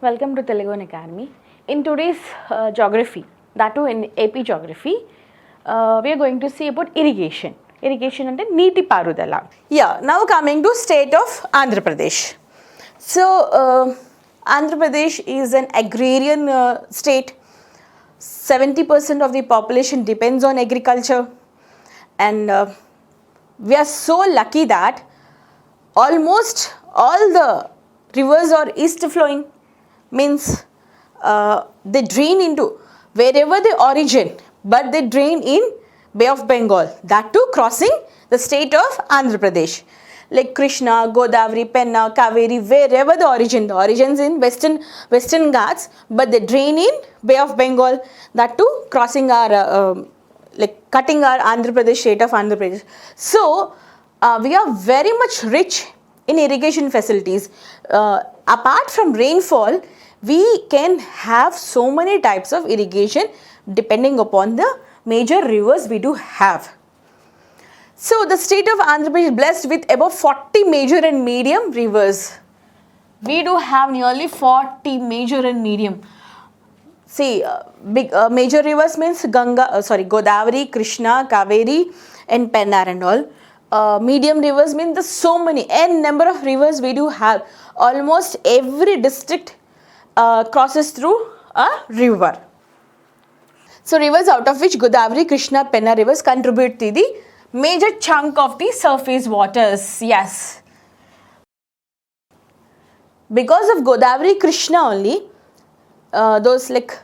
Welcome to Telugu Academy. In today's geography, that too in AP geography, we are going to see about irrigation. Irrigation and neeti parudala. Yeah, now coming to state of Andhra Pradesh. So, Andhra Pradesh is an agrarian state. 70% of the population depends on agriculture, and we are so lucky that almost all the rivers are east flowing, means they drain into wherever they origin, but they drain in Bay of Bengal, that too crossing the state of Andhra Pradesh, like Krishna, Godavari, Penna, Kaveri, wherever the origins in western Ghats, but they drain in Bay of Bengal, that too crossing our like cutting our Andhra Pradesh, state of Andhra Pradesh. So we are very much rich in irrigation facilities. Apart from rainfall, we can have so many types of irrigation depending upon the major rivers we do have. So the state of Andhra Pradesh is blessed with about 40 major and medium rivers. We do have nearly 40 major and medium. See, big major rivers means Godavari, Krishna, Kaveri and Pennar and all. Medium rivers mean the so many n number of rivers we do have. Almost every district crosses through a river. So rivers out of which Godavari, Krishna, Penna rivers contribute to the major chunk of the surface waters. Yes. Because of Godavari, Krishna only, those like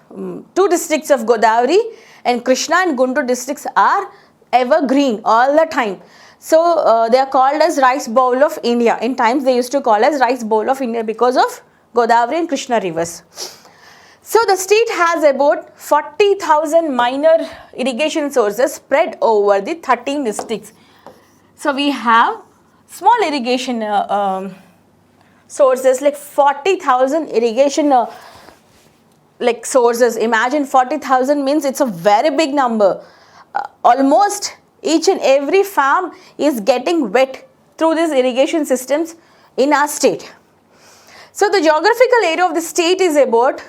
two districts of Godavari and Krishna and Guntur districts are evergreen all the time. So they are called as rice bowl of India. In times they used to call as rice bowl of India because of Godavari and Krishna rivers. So the state has about 40,000 minor irrigation sources spread over the 13 districts. So we have small irrigation sources like 40,000 irrigation like sources. Imagine 40,000 means it's a very big number. Almost each and every farm is getting wet through these irrigation systems in our state. So the geographical area of the state is about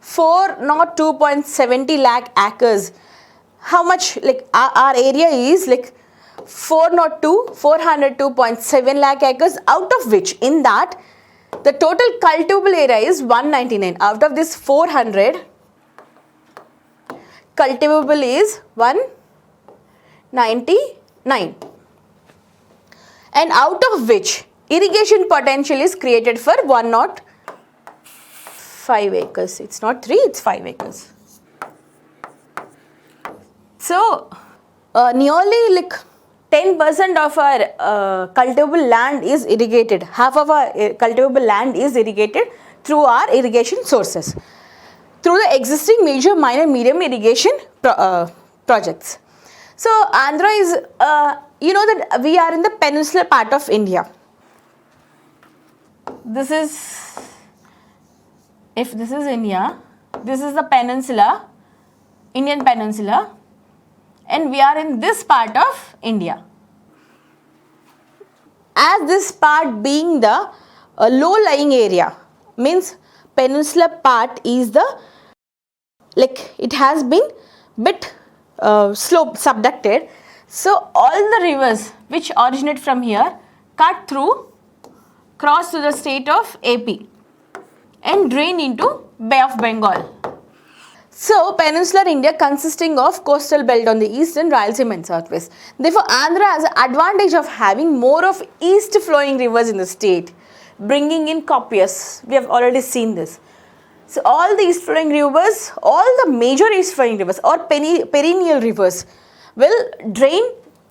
402.70 lakh acres. How much, like our area is like 402.7 lakh acres, out of which in that the total cultivable area is 199. Out of this 400, cultivable is 199, and out of which irrigation potential is created for 105 acres. It's not 3, it's 5 acres. So nearly like 10% of our cultivable land is irrigated. Half of our cultivable land is irrigated through our irrigation sources, through the existing major, minor, medium irrigation projects. So Andhra is, you know that we are in the peninsular part of India. This is, if this is India, this is the peninsula, Indian peninsula, and we are in this part of India. As this part being the low-lying area, means peninsular part is the, like it has been bit slope subducted. So all the rivers which originate from here cut through, cross to the state of AP and drain into Bay of Bengal. So peninsular India consisting of coastal belt on the east and Rayalaseema and southwest. Therefore Andhra has the advantage of having more of east flowing rivers in the state, bringing in copious. We have already seen this. So all the east flowing rivers, all the major east flowing rivers or perennial rivers will drain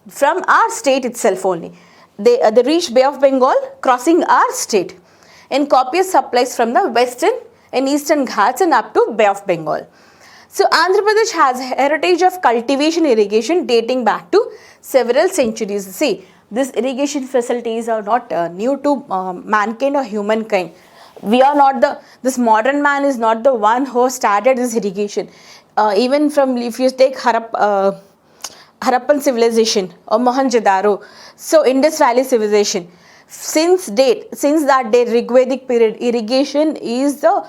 from our state itself only. They reach Bay of Bengal crossing our state, and copious supplies from the western and eastern Ghats and up to Bay of Bengal. So Andhra Pradesh has a heritage of cultivation irrigation dating back to several centuries. See, these irrigation facilities are not new to mankind or humankind. We are not this modern man is not the one who started this irrigation. Even from, if you take Harappan civilization or Mohenjo-daro, so Indus Valley civilization, since that day, Rigvedic period, irrigation is the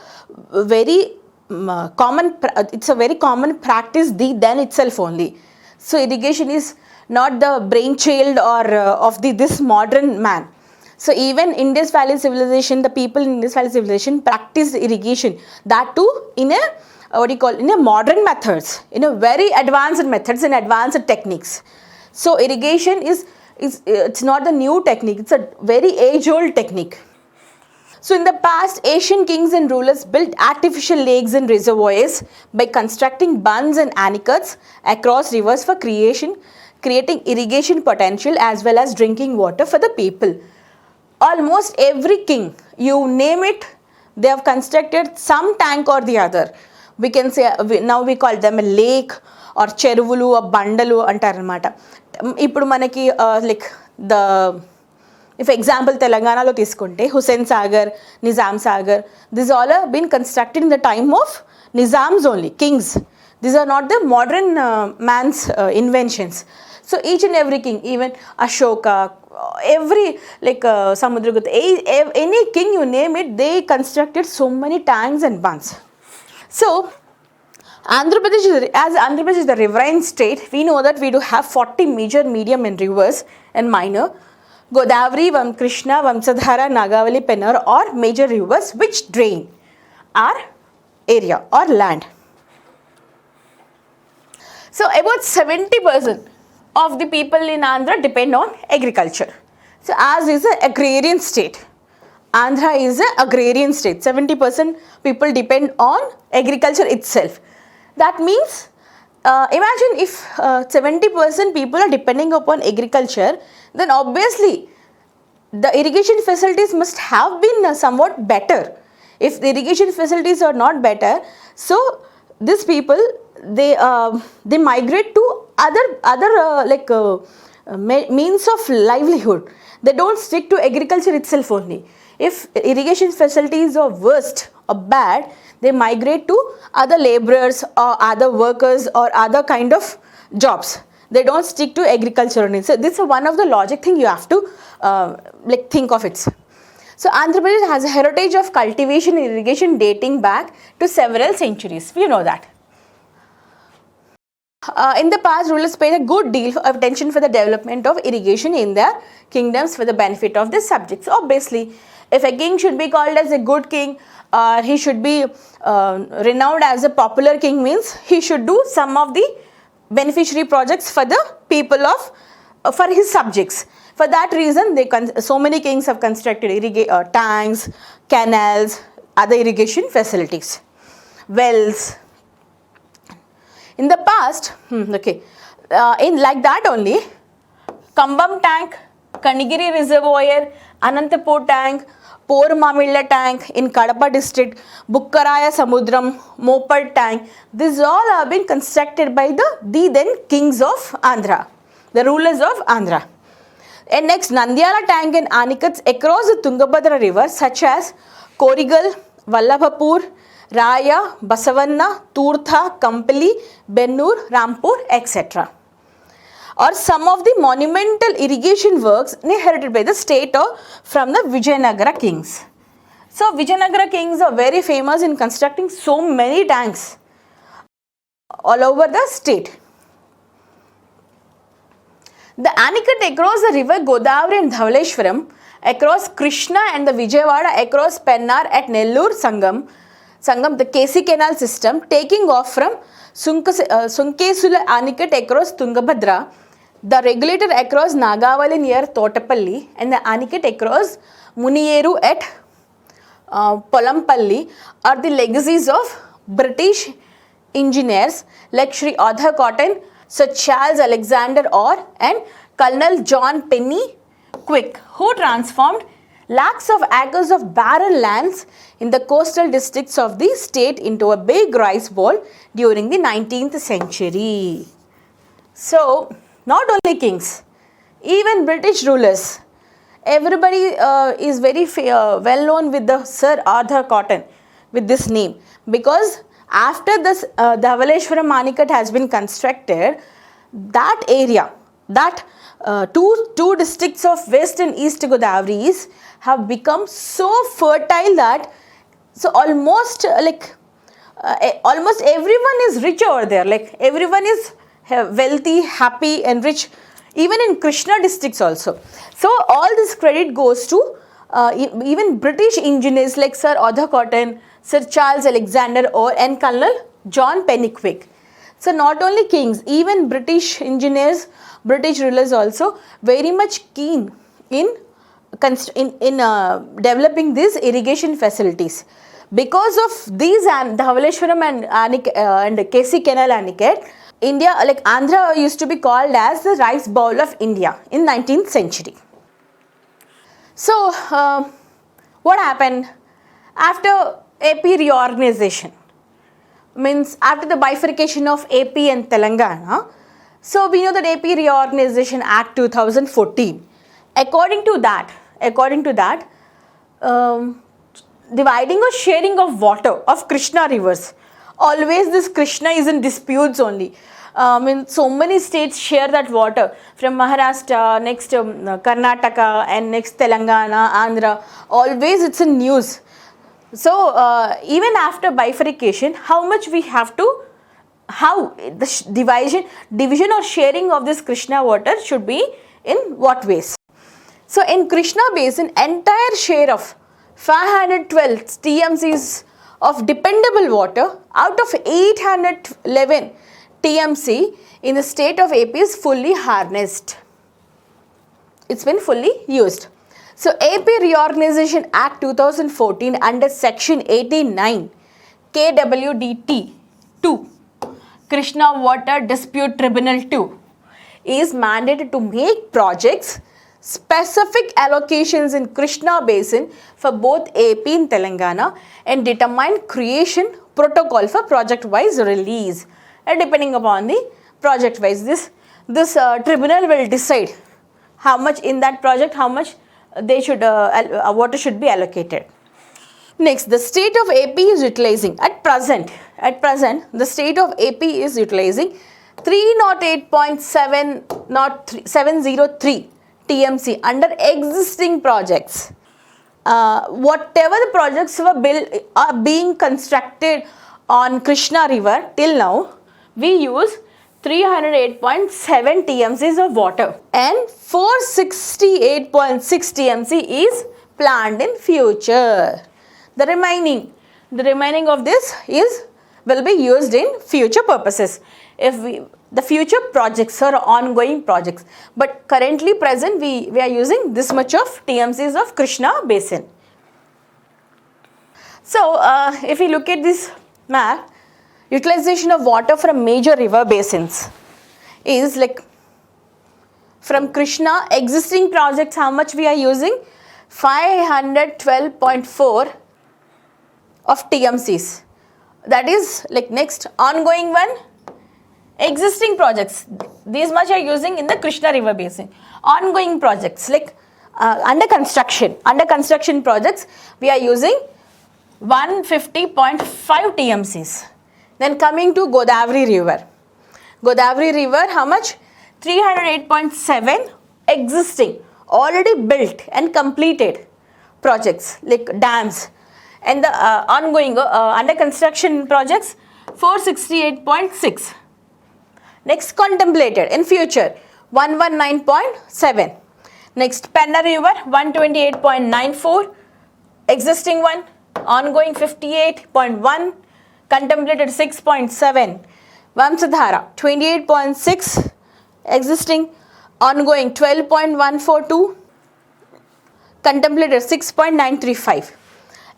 very it's a very common practice then itself only. So irrigation is not the brainchild or of this modern man. So even Indus Valley civilization, the people in Indus Valley civilization practiced irrigation, that too in a modern methods, in a very advanced methods and advanced techniques. So irrigation is it's not the new technique, it's a very age old technique. So in the past, Asian kings and rulers built artificial lakes and reservoirs by constructing bunds and anicuts across rivers for creating irrigation potential as well as drinking water for the people. Almost every king, you name it, they have constructed some tank or the other. We can say, now we call them a lake or చెరువులు or బండలు అంటారనమాట. ఇప్పుడు మనకి like the if example తెలంగాణలో తీసుకుంటే Hussain Sagar, Nizam Sagar, these all have been constructed in the time of Nizams only, kings. These are not the modern man's inventions. So each and every king, even Ashoka, every like Samudragupta, any king you name it, they constructed so many tanks and bunds. So Andhra Pradesh, as Andhra Pradesh is the riverine state, we know that we do have 40 major, medium and rivers and minor. Godavari, Krishna, Vamsadhara, Nagavali, Pennar are major rivers which drain our area or land. So about 70% of the people in Andhra depend on agriculture. So as is an agrarian state, Andhra is an agrarian state. 70% people depend on agriculture itself. That means, imagine if 70% people are depending upon agriculture, then obviously the irrigation facilities must have been somewhat better. If the irrigation facilities are not better, so these people they migrate to other means of livelihood. They don't stick to agriculture itself only. If irrigation facilities are worst or bad, they migrate to other laborers or other workers or other kind of jobs. They don't stick to agriculture only. So this is one of the logic thing you have to think of it. So Andhra Pradesh has a heritage of cultivation and irrigation dating back to several centuries. You know that. In the past, rulers paid a good deal of attention for the development of irrigation in their kingdoms for the benefit of the subjects. Obviously, if a king should be called as a good king, he should be renowned as a popular king, means he should do some of the beneficiary projects for the people for his subjects. For that reason, so many kings have constructed tanks, canals, other irrigation facilities, wells. In the past, in like that only, Kambam tank, Kanigiri reservoir, Anantapur tank, Pormamilla tank in Kadapa district, Bukkaraya Samudram, Mopad tank, these all have been constructed by the then kings of Andhra, the rulers of Andhra. And next, Nandyala tank and anicuts across the Tungabhadra river such as Korigal, Vallabhapur, Raya, Basavanna, Turtha, Kampali, Bennur, Rampur, etc. Or some of the monumental irrigation works inherited by the state from the Vijayanagara kings. So Vijayanagara kings are very famous in constructing so many tanks all over the state. The anicut across the river Godavari and Dhavaleshwaram, across Krishna and the Vijayawada, across Pennar at Nellore Sangam, the KC canal system, taking off from Sunkesula anicut across Tungabhadra, the regulator across Nagavali near Totapalli, and the anicut across Muniyeru at Polampalli are the legacies of British engineers like Sri Arthur Cotton, Sir Charles Alexander Orr and Colonel John Penny Quick, who transformed lakhs of acres of barren lands in the coastal districts of the state into a big rice bowl during the 19th century. So, not only kings, even British rulers, everybody is very well known with the Sir Arthur Cotton, with this name, because after this Dhavaleshwaram anicut has been constructed, that area that two districts of West and East Godavari's have become so fertile that so almost almost everyone is rich over there. Like everyone is wealthy, happy and rich, even in Krishna districts also. So all this credit goes to even British engineers like Sir Arthur Cotton, Sir Charles Alexander Orr and Colonel John Pennywhick. So not only kings, even British engineers, British rulers also very much keen in developing these irrigation facilities. Because of these and Dhavaleshwaram and KC Canal Aniket, India, like Andhra used to be called as the rice bowl of India in 19th century. So what happened after AP reorganization? Means after the bifurcation of AP and Telangana. So we know that AP Reorganization Act 2014. According to that, dividing or sharing of water of Krishna rivers. Always this Krishna is in disputes only. So many states share that water from Maharashtra, next Karnataka and next Telangana, Andhra. Always it's in news. So even after bifurcation, how much we have to, how the division or sharing of this Krishna water should be in what ways? So in Krishna basin, entire share of 512 TMCs of dependable water out of 811 TMC in the state of AP is fully harnessed. It's been fully used. So AP Reorganization Act 2014 under Section 89 KWDT 2 Krishna Water Dispute Tribunal 2 is mandated to make projects specific allocations in Krishna Basin for both AP and Telangana and determine creation protocol for project-wise release. And depending upon the project-wise, this tribunal will decide how much in that project, how much they should water should be allocated. Next, the state of AP is utilizing at present the state of AP is utilizing 308.703 TMC under existing projects. Whatever the projects are being constructed on Krishna River till now, we use 308.7 TMCs of water and 468.6 TMC is planned in future. The remaining of this will be used in future purposes. The future projects are ongoing projects, but currently present we are using this much of TMCs of Krishna Basin. So if we look at this map, utilization of water from major river basins is like from Krishna existing projects, how much we are using? 512.4 of TMCs. That is like next ongoing one, existing projects. These much are using in the Krishna River Basin. Ongoing projects like under construction projects, we are using 150.5 TMCs. Then coming to Godavari River. Godavari River, how much? 308.7 existing, already built and completed projects like dams. And the ongoing under construction projects, 468.6. Next, contemplated in future, 119.7. Next, Penna River, 128.94. Existing one, ongoing 58.1. Contemplated 6.7. Vamsadhara 28.6, existing, ongoing 12.142, contemplated 6.935.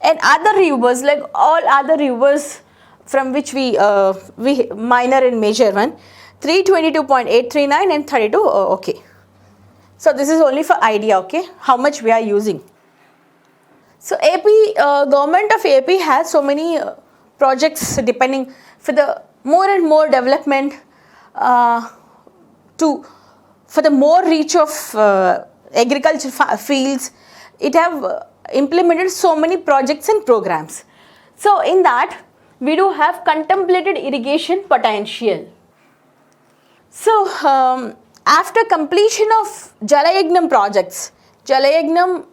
And other rivers, like all other rivers from which we minor and major one, 322.839 and 32, okay. So this is only for idea, okay, how much we are using. So AP, government of AP has so many projects depending for the more and more development for the more reach of agriculture fields. It have implemented so many projects and programs. So in that we do have contemplated irrigation potential. So After completion of Jalayagnam projects, Jalayagnam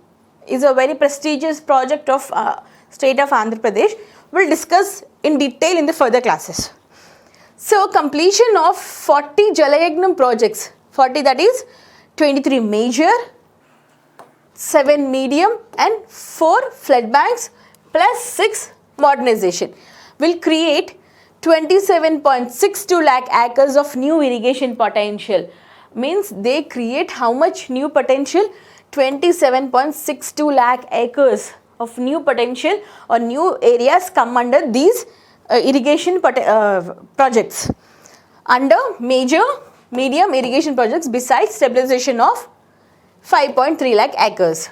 is a very prestigious project of state of Andhra Pradesh. We'll discuss in detail in the further classes. So completion of 40 Jalayagnam projects, 40 that is 23 major, 7 medium and 4 flood banks plus 6 modernization will create 27.62 lakh acres of new irrigation potential. Means they create how much new potential? 27.62 lakh acres of new potential or new areas come under these irrigation projects, under major, medium irrigation projects besides stabilization of 5.3 lakh acres.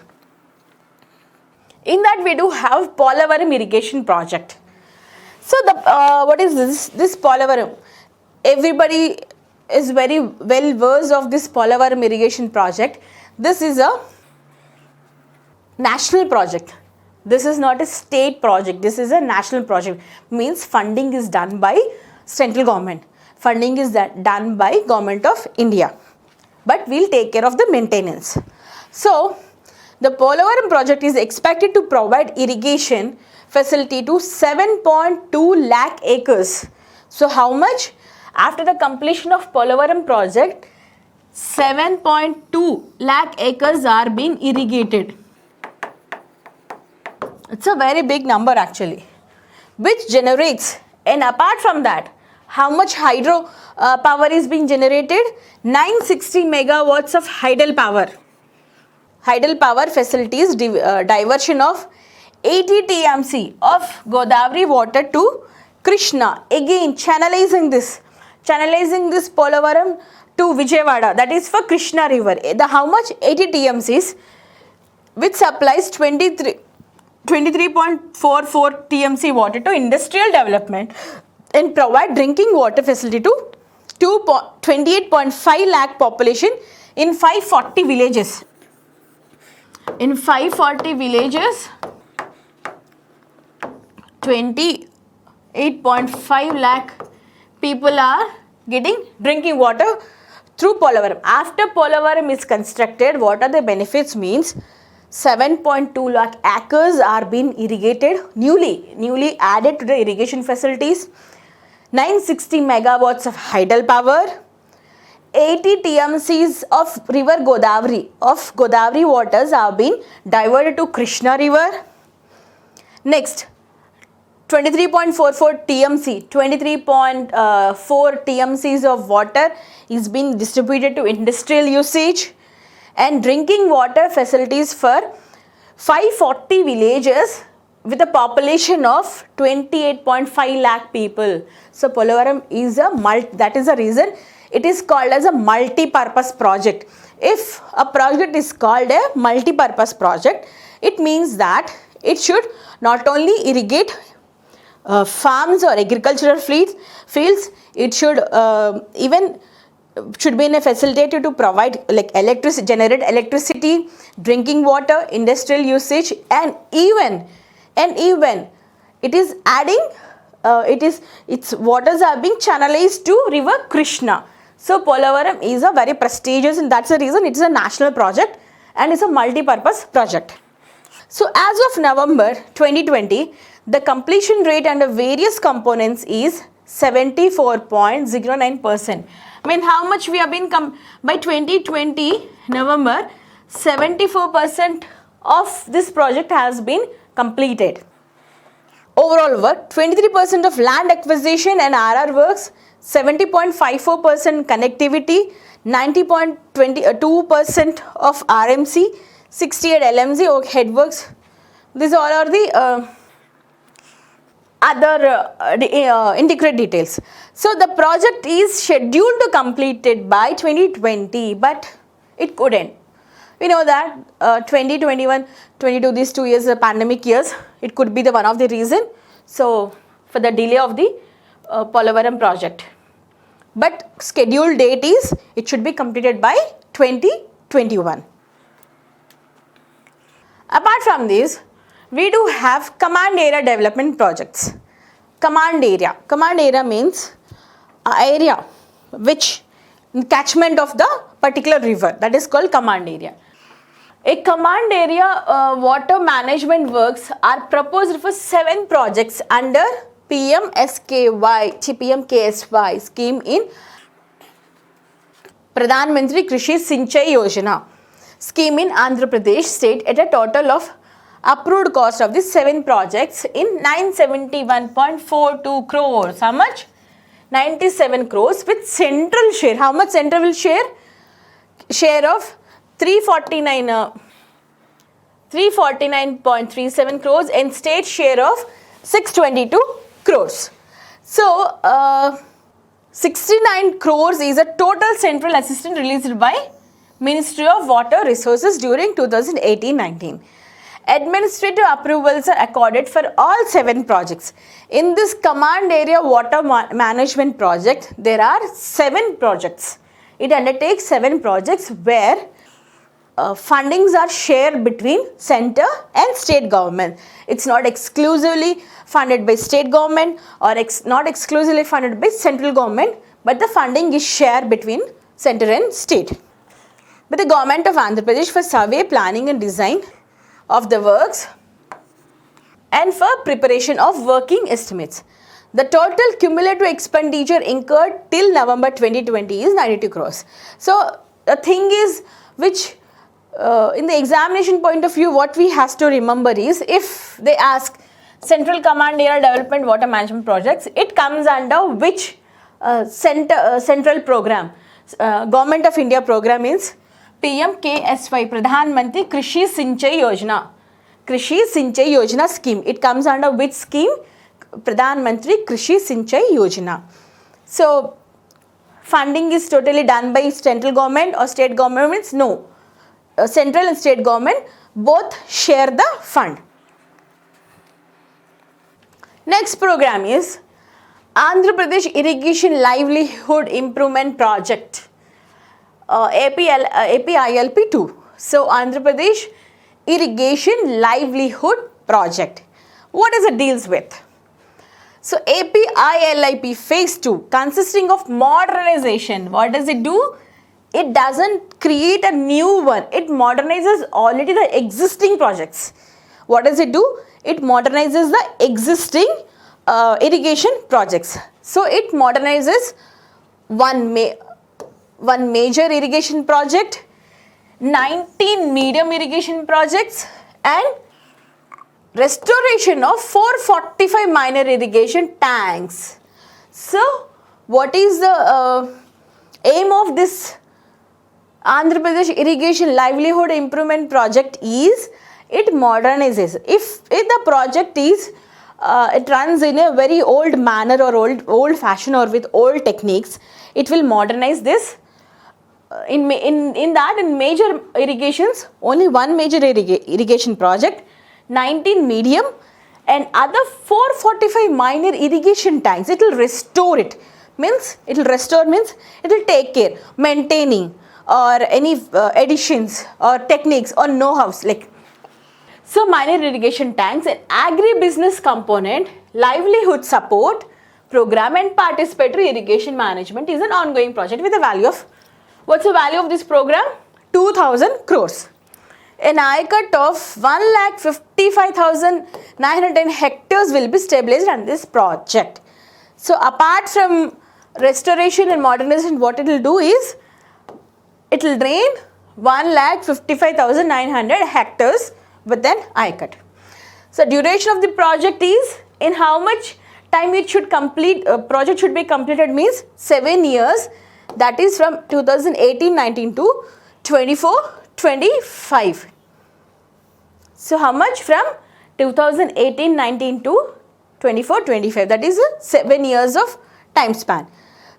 In that we do have Polavaram irrigation project. So the what is this? This Polavaram, everybody is very well versed of this Polavaram irrigation project. This is a national project. This is not a state project. This is a national project. Means funding is done by central government. Funding is done by Government of India. But we'll take care of the maintenance. So the Polavaram project is expected to provide irrigation facility to 7.2 lakh acres. So how much? After the completion of Polavaram project, 7.2 lakh acres are being irrigated. It's a very big number actually, which generates, and apart from that, how much hydro power is being generated? 960 megawatts of hydel power. Hydel power facilities diversion of 80 TMC of Godavari water to Krishna. Again channelizing this Polavaram to Vijayawada, that is for Krishna river. The how much? 80 TMCs, which supplies 23.44 TMC water to industrial development and provide drinking water facility to 28.5 lakh population in 540 villages. In 540 villages, 28.5 lakh people are getting drinking water through Polavaram. After Polavaram is constructed, what are the benefits? Means 7.2 lakh acres are being irrigated, newly added to the irrigation facilities, 960 megawatts of hydel power, 80 TMCs of river Godavari, waters are being diverted to Krishna river. Next, 23.44 TMC, 23.4 TMCs of water is being distributed to industrial usage, and drinking water facilities for 540 villages with a population of 28.5 lakh people. So Polavaram is that is the reason it is called as a multi-purpose project. If a project is called a multi-purpose project, it means that it should not only irrigate farms or agricultural fields, it should should be in a facilitator to provide like generate electricity, drinking water, industrial usage, and even it is adding its waters are being channelized to river Krishna. So Polavaram is a very prestigious, and that's the reason it is a national project and it's a multi-purpose project. So as of November 2020, the completion rate under various components is 74.09%. I mean, how much we have been by 2020 November, 74% of this project has been completed. Overall work, 23% of land acquisition and RR works, 70.54% connectivity, 90.2% of RMC, 68 LMC or headworks. These all are the other integrated details. So the project is scheduled to complete it by 2020, but it couldn't. We know that 2021, 22, these 2 years are pandemic years. It could be the one of the reason. So for the delay of the Polavaram project. But scheduled date is it should be completed by 2021. Apart from this, we do have command area development projects. Command area means area which catchment of the particular river, that is called command area. A command area water management works are proposed for 7 projects under PMKSY scheme in Pradhan Mantri Krishi Sinchai Yojana scheme in Andhra Pradesh state at a total of approved cost of the 7 projects in 971.42 crores. How much? 97 crores with central share. How much central will share? Share of 349.37 crores and state share of 622 crores. So, 69 crores is a total central assistance released by Ministry of Water Resources during 2018-19. Administrative approvals are accorded for all 7 projects. In this command area water management project, there are 7 projects. It undertakes 7 projects where fundings are shared between center and state government. It's not exclusively funded by state government or not exclusively funded by central government, but the funding is shared between center and state. By the government of Andhra Pradesh for survey, planning and design of the works and for preparation of working estimates. The total cumulative expenditure incurred till November 2020 is 92 crores. So, the thing is which in the examination point of view, what we have to remember is, if they ask Central Command Area Development Water Management Projects, it comes under which central program? Government of India program is PMKSY, Pradhan Mantri Krishi Sinchai Yojana. Krishi Sinchai Yojana scheme. It comes under which scheme? Pradhan Mantri Krishi Sinchai Yojana. So, funding is totally done by central government or state government means no. Central and state government both share the fund. Next program is Andhra Pradesh Irrigation Livelihood Improvement Project, APILP 2. So, Andhra Pradesh Irrigation Livelihood Project. What does it deals with? So, APILP phase 2 consisting of modernization. What does it do? It doesn't create a new one. It modernizes already the existing projects. What does it do? It modernizes the existing irrigation projects. So, it modernizes one major irrigation project, 19 medium irrigation projects and restoration of 445 minor irrigation tanks. So, what is the aim of this Andhra Pradesh Irrigation Livelihood Improvement Project is it modernizes. If the project is it runs in a very old manner or old fashion or with old techniques, it will modernize this. In major irrigations, only one major irrigation project, 19 medium and other 445 minor irrigation tanks. It will restore it. It will take care, maintaining or any additions or techniques or know-hows like. So, minor irrigation tanks and agri-business component, livelihood support program and participatory irrigation management is an ongoing project with a value of, what's the value of this program? 2000 crores. An cut of 1,55,910 hectares will be stabilized on this project. So, apart from restoration and modernization, what it will do is, it will drain 1,55,900 hectares with an cut. So, duration of the project is, in how much time it should complete, project should be completed means 7 years, that is from 2018-19 to 24-25. So, how much from 2018-19 to 24-25, that is 7 years of time span.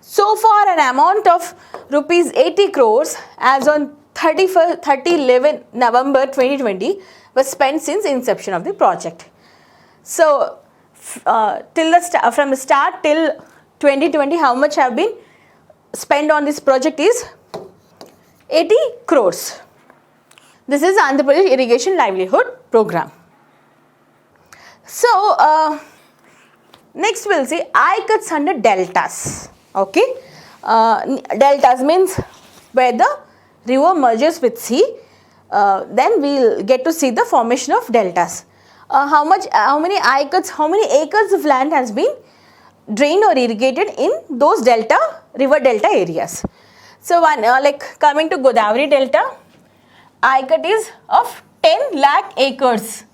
So far, an amount of rupees 80 crores as on 30/11 November 2020 was spent since inception of the project. So, from the start till 2020, how much have been spent on this project is 80 crores. This is Andhra Pradesh Irrigation Livelihood Program. So, next we will see cuts under deltas. Okay, deltas means where the river merges with sea, then we'll get to see the formation of deltas. How many acres of land has been drained or irrigated in those river delta areas. So like coming to Godavari delta, ICAT is of 10 lakh acres.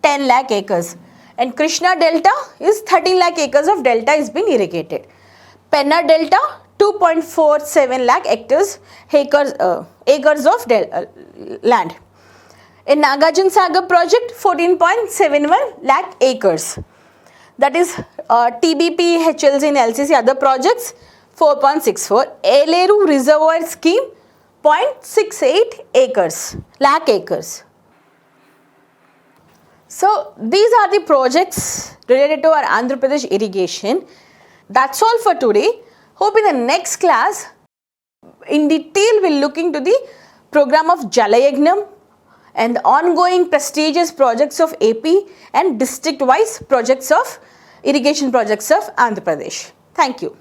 10 lakh acres. And Krishna delta is 13 lakh acres of delta is been irrigated. Penna delta 2.47 lakh acres of land. In Nagarjuna Sagar project 14.71 lakh acres. That is TBP, HLC and LCC other projects 4.64. Eleru Reservoir Scheme 0.68 lakh acres. So these are the projects related to our Andhra Pradesh irrigation. That's all for today. Hope in the next class in detail we'll look into the program of Jalayagnam and the ongoing prestigious projects of AP and district wise projects of irrigation projects of Andhra Pradesh. Thank you.